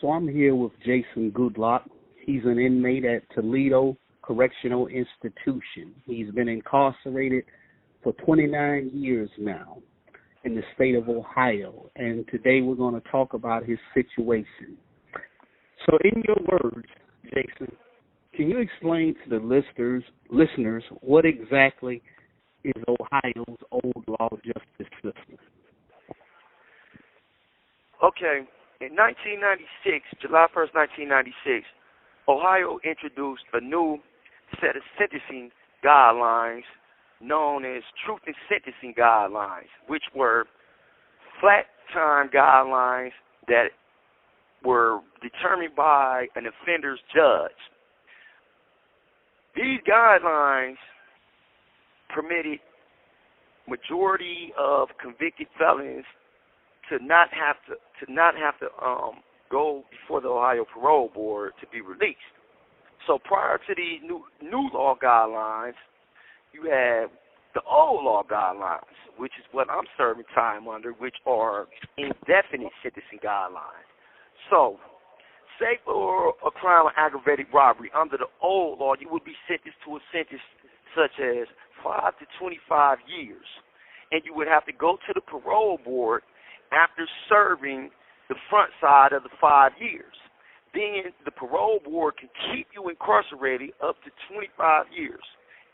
So I'm here with Jason Goudlock. He's an inmate at Toledo Correctional Institution. He's been incarcerated for 29 years now in the state of Ohio, and today we're going to talk about his situation. So in your words, Jason, can you explain to the listeners what exactly is Ohio's old law justice system? Okay, in 1996, July 1st, 1996, Ohio introduced a new set of sentencing guidelines known as Truth in Sentencing Guidelines, which were flat time guidelines that were determined by an offender's judge. These guidelines permitted majority of convicted felons to not have to go before the Ohio Parole Board to be released. So prior to the new law guidelines, you had the old law guidelines, which is what I'm serving time under, which are indefinite sentencing guidelines. So, say for a crime of aggravated robbery, under the old law, you would be sentenced to a sentence such as 5 to 25 years. And you would have to go to the parole board after serving the front side of the 5 years. Then the parole board can keep you incarcerated up to 25 years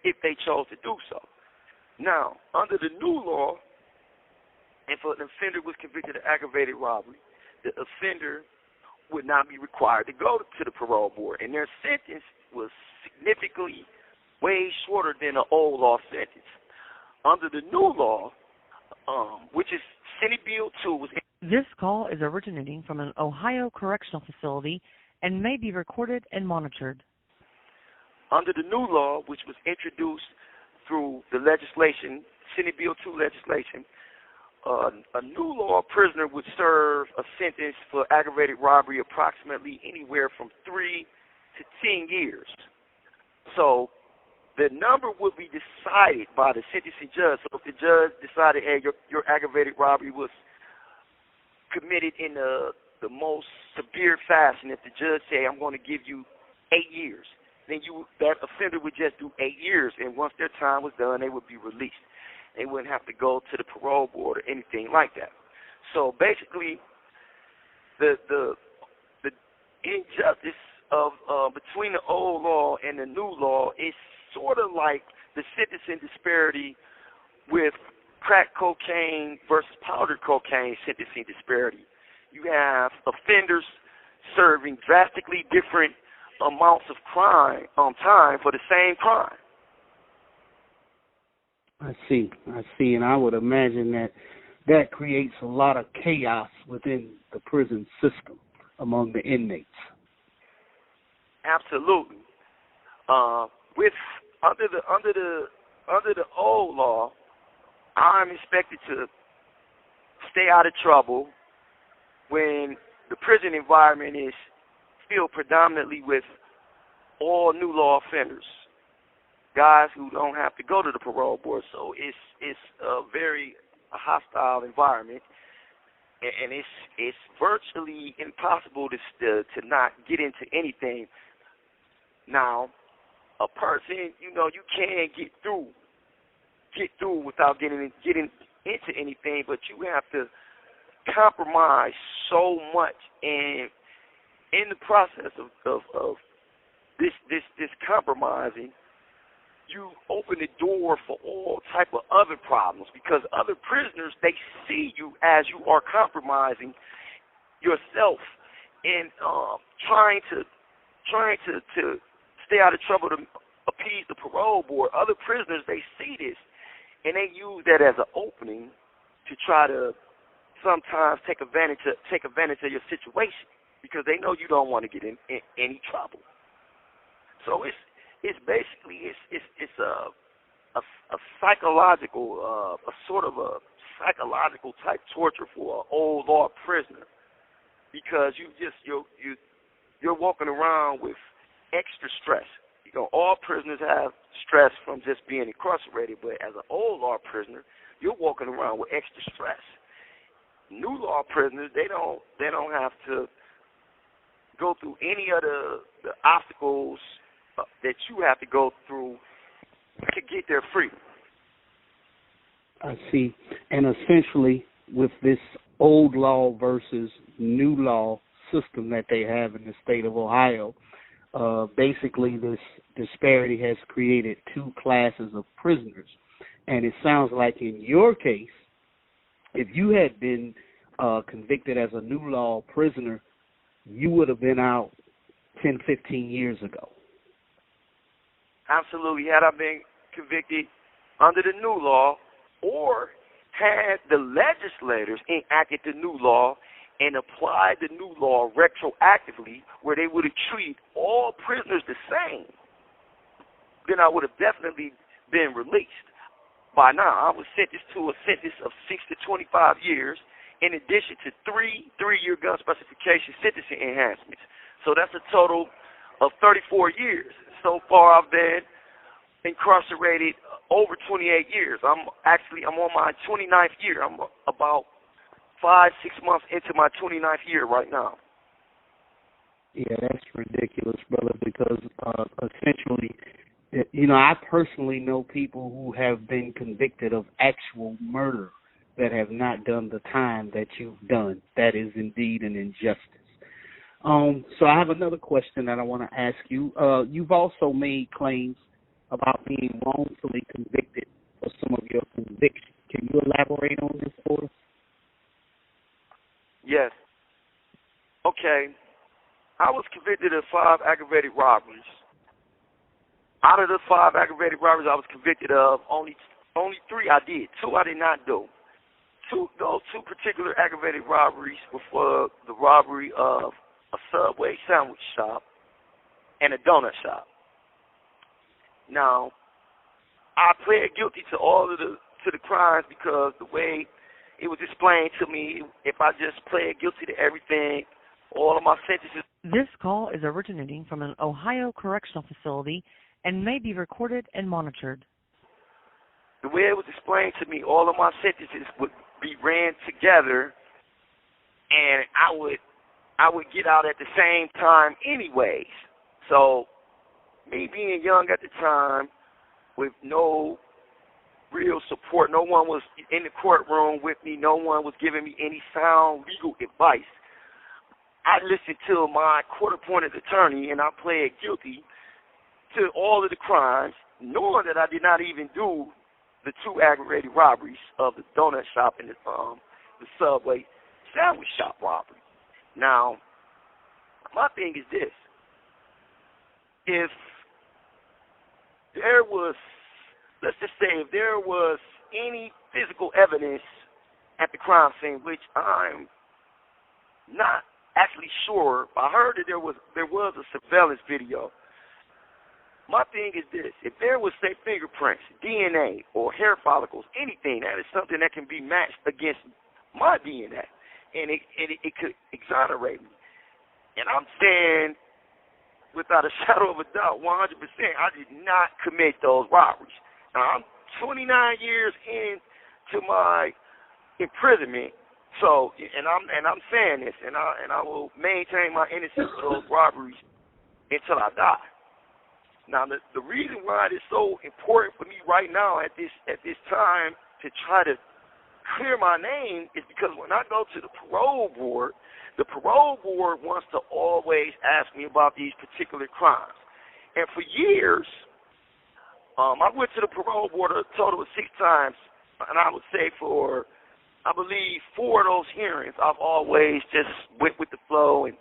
if they chose to do so. Now, under the new law, if an offender was convicted of aggravated robbery, the offender would not be required to go to the parole board, and their sentence was significantly way shorter than the old law sentence. Under the new law, which is Senate Bill 2, was This call is originating from an Ohio correctional facility and may be recorded and monitored. Under the new law, which was introduced through the legislation, Senate Bill 2 legislation, a new law prisoner would serve a sentence for aggravated robbery approximately anywhere from 3 to 10 years. So the number would be decided by the sentencing judge. So if the judge decided, hey, your aggravated robbery was committed in the most severe fashion, if the judge say, I'm going to give you 8 years, then that offender would just do 8 years, and once their time was done, they would be released. They wouldn't have to go to the parole board or anything like that. So basically, the injustice of between the old law and the new law is sort of like the sentencing disparity with crack cocaine versus powder cocaine sentencing disparity. You have offenders serving drastically different amounts of time for the same crime. I see, and I would imagine that creates a lot of chaos within the prison system among the inmates. Absolutely. Under the old law, I'm expected to stay out of trouble when the prison environment is filled predominantly with all new law offenders, guys who don't have to go to the parole board. So it's a very hostile environment, and it's virtually impossible to not get into anything. Now, a person, you can't get through without getting into anything, but you have to compromise so much, and in the process of this compromising, you open the door for all type of other problems, because other prisoners, they see you as you are compromising yourself and trying to stay out of trouble to appease the parole board. Other prisoners, they see this, and they use that as an opening to try to sometimes take advantage of your situation, because they know you don't want to get in any trouble. So it's basically a psychological a sort of a psychological type torture for an old law prisoner, because you're walking around with extra stress. All prisoners have stress from just being incarcerated, but as an old law prisoner, you're walking around with extra stress. New law prisoners, they don't have to go through any of the obstacles that you have to go through to get there free. I see. And essentially, with this old law versus new law system that they have in the state of Ohio, basically this disparity has created two classes of prisoners. And it sounds like in your case, if you had been convicted as a new law prisoner, you would have been out 10, 15 years ago. Absolutely. Had I been convicted under the new law, or had the legislators enacted the new law and applied the new law retroactively, where they would have treated all prisoners the same, then I would have definitely been released. By now, I was sentenced to a sentence of 6 to 25 years, in addition to three-year gun specification sentencing enhancements. So that's a total of 34 years. So far, I've been incarcerated over 28 years. I'm on my 29th year. I'm about 5-6 months into my 29th year right now. Yeah, that's ridiculous, brother, because essentially, I personally know people who have been convicted of actual murder that have not done the time that you've done. That is indeed an injustice. So I have another question that I want to ask you. You've also made claims about being wrongfully convicted for some of your convictions. Can you elaborate on this for us? Yes. Okay. I was convicted of 5 aggravated robberies. Out of the 5 aggravated robberies I was convicted of, only 3 I did. 2 I did not do. Those two particular aggravated robberies were for the robbery of a Subway sandwich shop and a donut shop. Now, I pled guilty to all of the crimes because the way it was explained to me, if I just pled guilty to everything, all of my sentences. This call is originating from an Ohio correctional facility and may be recorded and monitored. The way it was explained to me, all of my sentences would be ran together, and I would get out at the same time anyways. So, me being young at the time, with no real support, no one was in the courtroom with me, no one was giving me any sound legal advice, I listened to my court-appointed attorney, and I pled guilty to all of the crimes, knowing that I did not even do the 2 aggravated robberies of the donut shop and the Subway sandwich shop robbery. Now, my thing is this. If there was, let's just say, if there was any physical evidence at the crime scene, which I'm not actually sure, I heard that there was a surveillance video. My thing is this. If there was, say, fingerprints, DNA, or hair follicles, anything, that is something that can be matched against my DNA, and it could exonerate me. And I'm saying, without a shadow of a doubt, 100%, I did not commit those robberies. Now, I'm 29 years into my imprisonment, so, and I'm saying this, and I will maintain my innocence of those robberies until I die. Now, the reason why it is so important for me right now at this time to try to clear my name is because when I go to the Parole Board wants to always ask me about these particular crimes. And for years, I went to the Parole Board a total of 6 times, and I would say for, I believe, 4 of those hearings, I've always just went with the flow and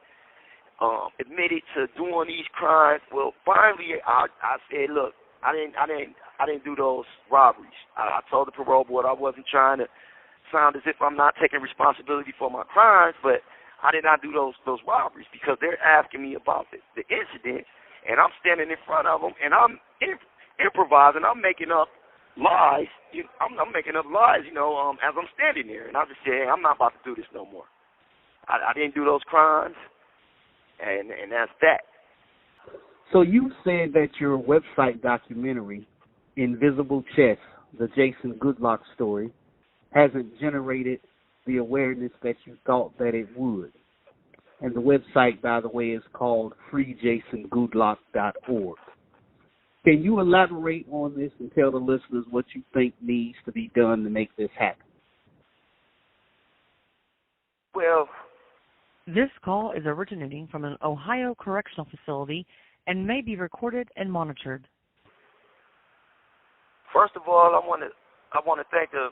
admitted to doing these crimes. Well, finally, I said, look, I didn't do those robberies. I told the Parole Board I wasn't trying to sound as if I'm not taking responsibility for my crimes, but I did not do those robberies because they're asking me about the incident, and I'm standing in front of them, and I'm improvising. I'm making up lies. I'm making up lies, as I'm standing there, and I just say, hey, I'm not about to do this no more. I didn't do those crimes. And that's that. So you said that your website documentary, Invisible Chess, the Jason Goudlock story, hasn't generated the awareness that you thought that it would. And the website, by the way, is called freejasongoudlock.org. Can you elaborate on this and tell the listeners what you think needs to be done to make this happen? Well, this call is originating from an Ohio correctional facility and may be recorded and monitored. First of all, I want to thank the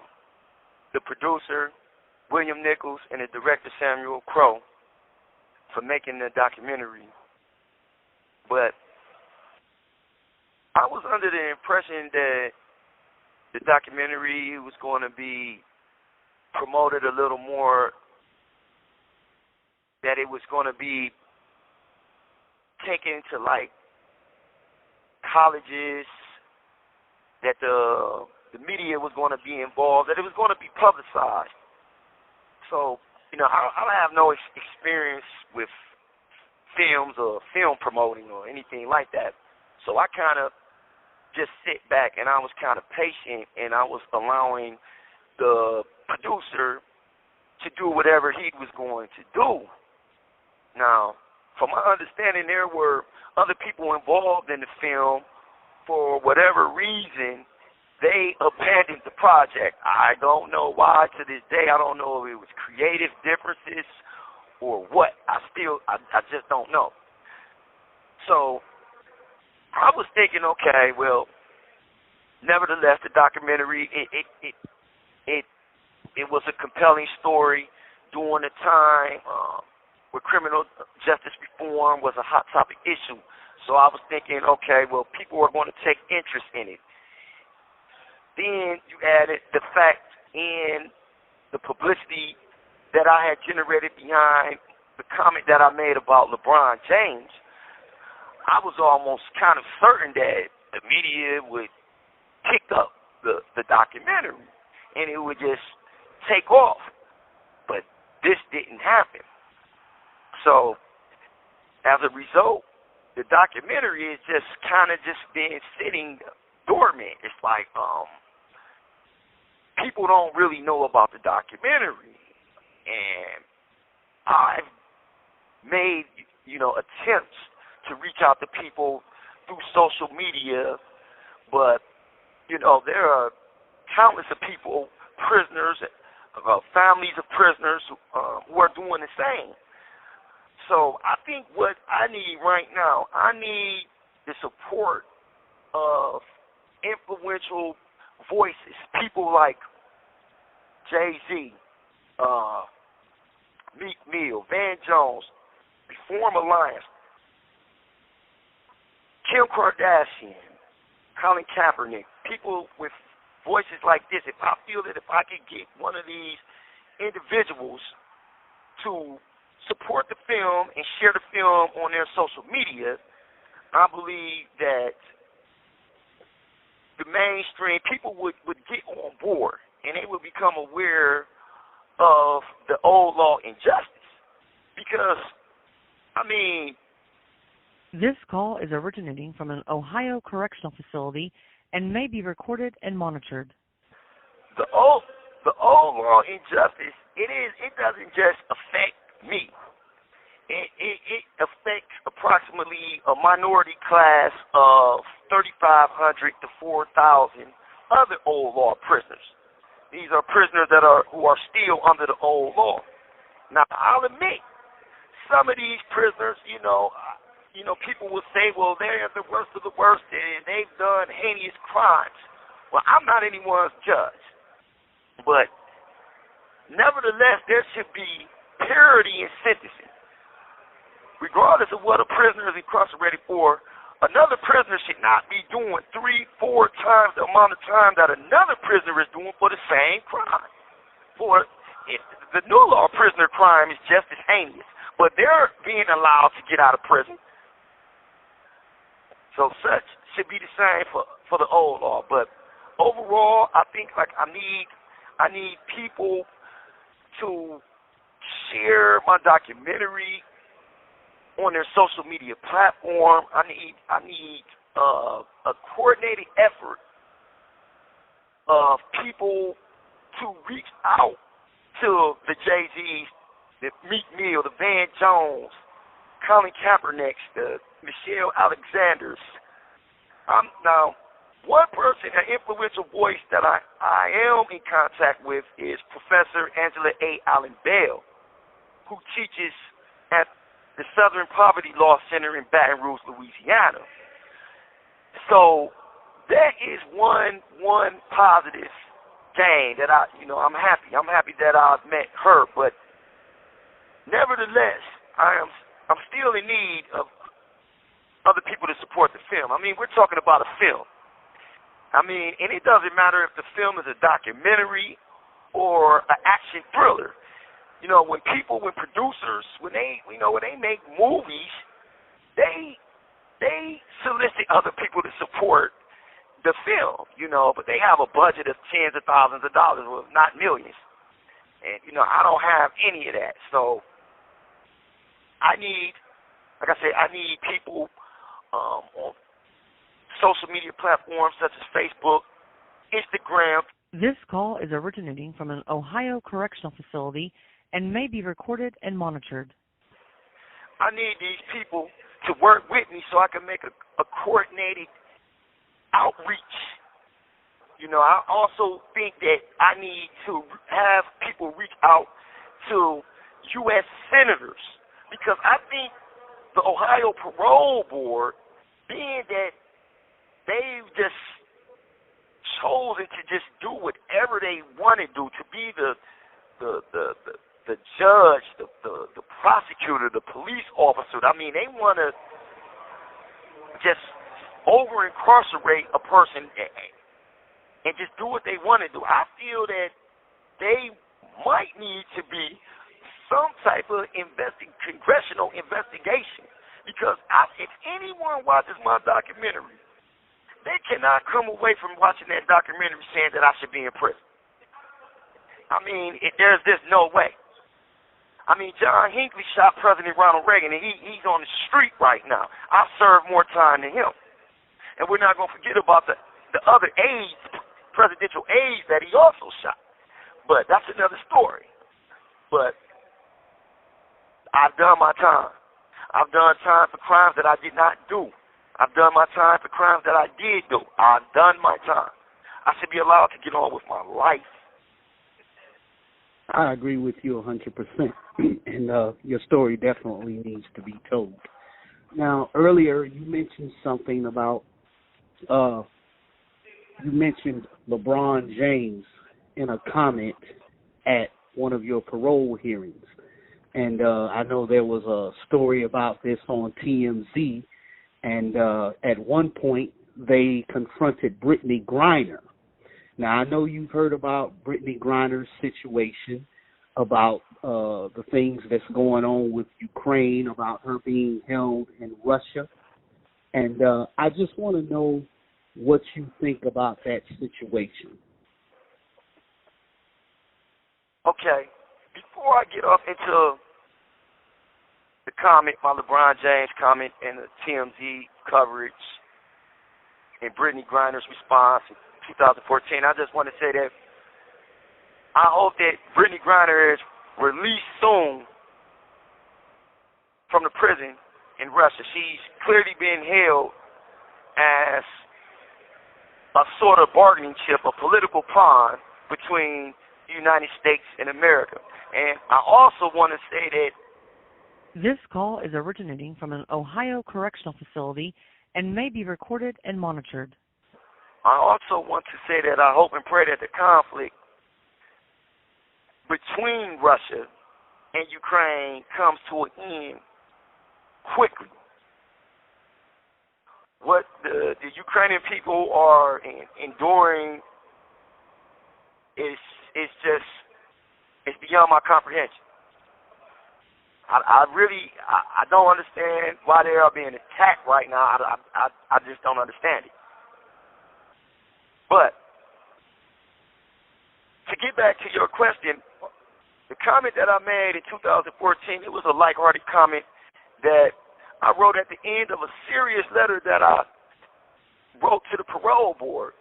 producer, William Nichols, and the director, Samuel Crow, for making the documentary. But I was under the impression that the documentary was going to be promoted a little more, that it was going to be taken to like colleges, that the media was going to be involved, that it was going to be publicized. So, you know, I have no experience with films or film promoting or anything like that. So I kind of just sit back and I was kind of patient, and I was allowing the producer to do whatever he was going to do. Now, from my understanding, there were other people involved in the film. For whatever reason, they abandoned the project. I don't know why to this day. I don't know if it was creative differences or what. I just don't know. So I was thinking, okay, well, nevertheless, the documentary, it was a compelling story during the time where criminal justice reform was a hot topic issue. So I was thinking, okay, well, people are going to take interest in it. Then you added the fact in the publicity that I had generated behind the comment that I made about LeBron James. I was almost kind of certain that the media would pick up the documentary and it would just take off. But this didn't happen. So as a result, the documentary is just kind of just been sitting dormant. It's like people don't really know about the documentary, and I've made attempts to reach out to people through social media, but there are countless of people, prisoners, families of prisoners who are doing the same. So I think what I need right now, I need the support of influential voices, people like Jay-Z, Meek Mill, Van Jones, Reform Alliance, Kim Kardashian, Colin Kaepernick, people with voices like this. If I feel that if I could get one of these individuals to support the film and share the film on their social media, I believe that the mainstream people would get on board and they would become aware of the old law injustice. Because, this call is originating from an Ohio correctional facility and may be recorded and monitored. The old law injustice, it doesn't just affect me. It affects approximately a minority class of 3,500 to 4,000 other old law prisoners. These are prisoners who are still under the old law. Now, I'll admit, some of these prisoners, people will say, well, they're the worst of the worst and they've done heinous crimes. Well, I'm not anyone's judge. But nevertheless, there should be parity in sentencing. Regardless of what a prisoner is incarcerated for, another prisoner should not be doing 3-4 times the amount of time that another prisoner is doing for the same crime. The new law prisoner crime is just as heinous, but they're being allowed to get out of prison. So such should be the same for the old law. But overall, I think I need people to share my documentary on their social media platform. I need a coordinated effort of people to reach out to the Jay-Z's, the Meek Mill, the Van Jones, Colin Kaepernicks, the Michelle Alexanders. Now, one person, an influential voice that I am in contact with is Professor Angela A. Allen Bell, who teaches at the Southern Poverty Law Center in Baton Rouge, Louisiana. So that is one positive gain that I'm happy. I'm happy that I've met her, but nevertheless, I'm still in need of other people to support the film. I mean, we're talking about a film. I mean, and it doesn't matter if the film is a documentary or an action thriller. You know, when producers, when they make movies, they solicit other people to support the film, but they have a budget of tens of thousands of dollars, well, not millions. And, I don't have any of that. So I need people on social media platforms such as Facebook, Instagram. This call is originating from an Ohio correctional facility and may be recorded and monitored. I need these people to work with me so I can make a coordinated outreach. I also think that I need to have people reach out to U.S. senators, because I think the Ohio Parole Board, being that they've just chosen to just do whatever they want to do, to be the judge, the prosecutor, the police officer. I mean, they want to just over-incarcerate a person and just do what they want to do. I feel that they might need to be some type of congressional investigation, because if anyone watches my documentary, they cannot come away from watching that documentary saying that I should be in prison. I mean, there's just no way. I mean, John Hinckley shot President Ronald Reagan, and he's on the street right now. I served more time than him. And we're not going to forget about the other aides, presidential aides that he also shot. But that's another story. But I've done my time. I've done time for crimes that I did not do. I've done my time for crimes that I did do. I've done my time. I should be allowed to get on with my life. I agree with you 100%, and your story definitely needs to be told. Now, earlier you mentioned something about, you mentioned LeBron James in a comment at one of your parole hearings. And I know there was a story about this on TMZ, and at one point they confronted Brittany Griner. Now, I know you've heard about Brittany Griner's situation, about the things that's going on with Ukraine, about her being held in Russia. And I just want to know what you think about that situation. Okay. Before I get off into the comment, my LeBron James comment and the TMZ coverage and Brittany Griner's response in 2014, I just want to say that I hope that Brittany Griner is released soon from the prison in Russia. She's clearly been held as a sort of bargaining chip, a political pawn between the United States and America. And I also want to say that this call is originating from an Ohio correctional facility and may be recorded and monitored. I also want to say that I hope and pray that the conflict between Russia and Ukraine comes to an end quickly. What the Ukrainian people are enduring is beyond my comprehension. I don't understand why they are being attacked right now. I just don't understand it. But to get back to your question, the comment that I made in 2014, it was a lighthearted comment that I wrote at the end of a serious letter that I wrote to the Parole Board.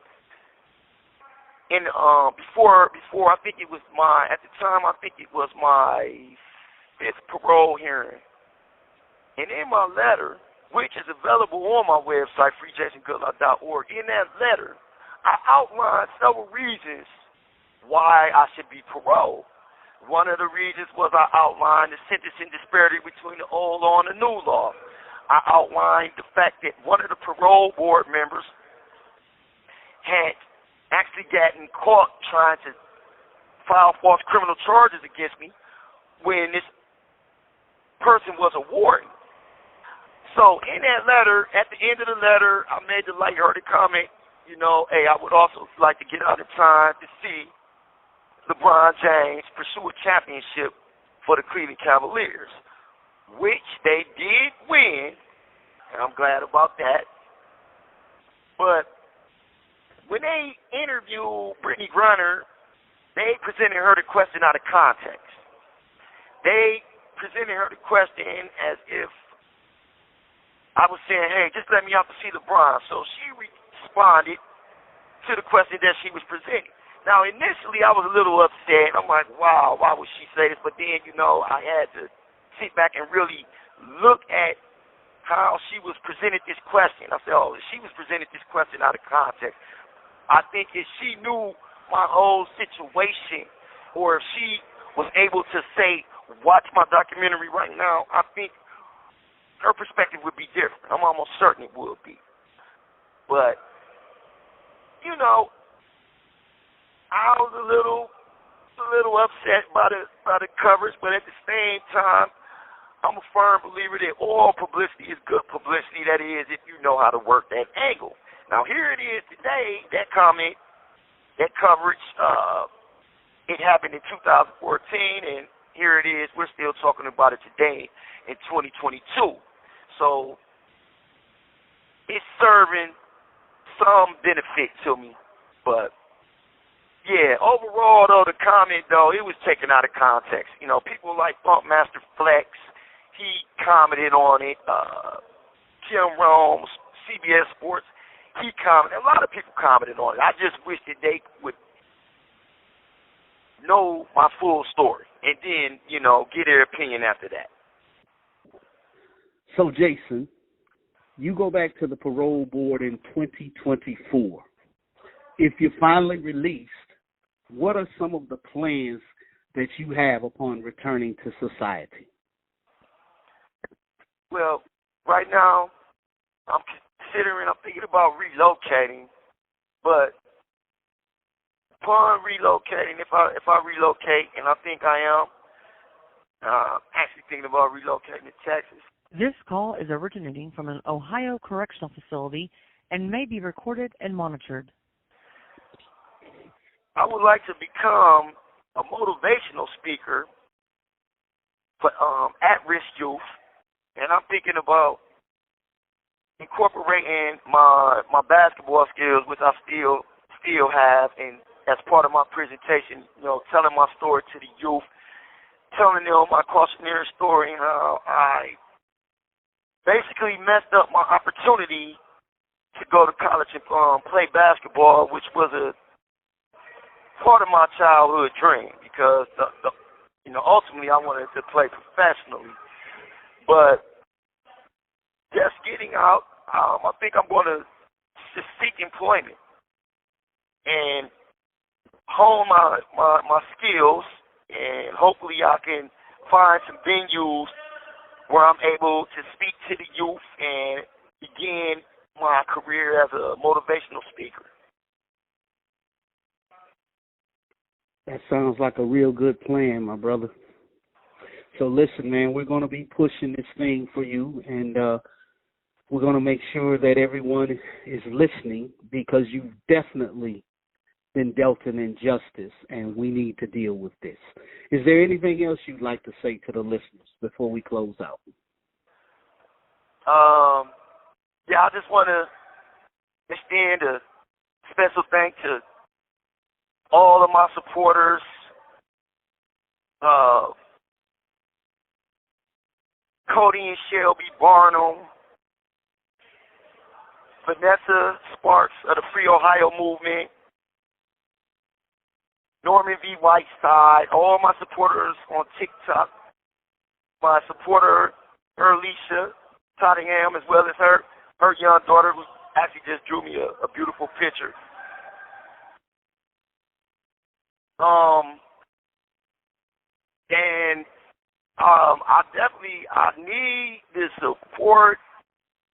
And before I think it was at the time I think it was my 5th parole hearing. And in my letter, which is available on my website, freejasongoudlock.org, in that letter, I outlined several reasons why I should be paroled. One of the reasons was I outlined the sentencing disparity between the old law and the new law. I outlined the fact that one of the parole board members had actually gotten caught trying to file false criminal charges against me when this person was a warden. So in that letter, at the end of the letter, I made the lighthearted comment, hey, I would also like to get out in time to see LeBron James pursue a championship for the Cleveland Cavaliers, which they did win, and I'm glad about that. But when they interviewed Brittany Griner, they presented her the question out of context. They presented her the question as if I was saying, hey, just let me out to see LeBron. So she responded to the question that she was presenting. Now, initially, I was a little upset. I'm like, wow, why would she say this? But then, I had to sit back and really look at how she was presented this question. I said, if she was presented this question out of context, I think if she knew my whole situation, or if she was able to say, watch my documentary right now, I think her perspective would be different. I'm almost certain it would be. But, I was a little upset by the coverage, but at the same time, I'm a firm believer that all publicity is good publicity. That is, if you know how to work that angle. Now here it is today. That comment, that coverage, it happened in 2014, and here it is. We're still talking about it today in 2022. So it's serving some benefit to me, but. Yeah, overall, though, the comment, though, it was taken out of context. People like Bumpmaster Flex, he commented on it. Kim Rome's, CBS Sports, he commented. A lot of people commented on it. I just wish that they would know my full story and then, get their opinion after that. So, Jason, you go back to the parole board in 2024. If you're finally released, what are some of the plans that you have upon returning to society? Well, right now, I'm thinking about relocating, but upon relocating, if I relocate, and I think I am, actually thinking about relocating to Texas. This call is originating from an Ohio correctional facility and may be recorded and monitored. I would like to become a motivational speaker for at-risk youth, and I'm thinking about incorporating my basketball skills, which I still have, and as part of my presentation, telling my story to the youth, telling them my cautionary story and how I basically messed up my opportunity to go to college and play basketball, which was a part of my childhood dream, because ultimately I wanted to play professionally. But just getting out, I think I'm going to just seek employment and hone my skills, and hopefully I can find some venues where I'm able to speak to the youth and begin my career as a motivational speaker. That sounds like a real good plan, my brother. So listen, man, we're going to be pushing this thing for you, and we're going to make sure that everyone is listening, because you've definitely been dealt an injustice, and we need to deal with this. Is there anything else you'd like to say to the listeners before we close out? Yeah, I just want to extend a special thanks to all of my supporters, Cody and Shelby Barnum, Vanessa Sparks of the Free Ohio Movement, Norman V. Whiteside, all my supporters on TikTok, my supporter, Alicia Tottingham, as well as her young daughter, who actually just drew me a beautiful picture. And I need the support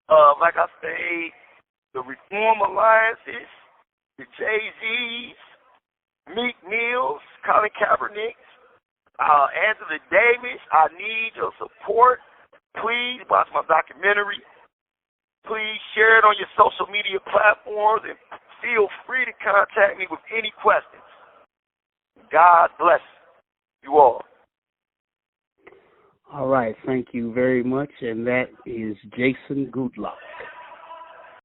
of, like I say, the Reform Alliances, the Jay-Z's, Meek Mills, Colin Kaepernick, Angela Davis. I need your support. Please watch my documentary. Please share it on your social media platforms, and feel free to contact me with any questions. God bless you all. All right, thank you very much, and that is Jason Goudlock.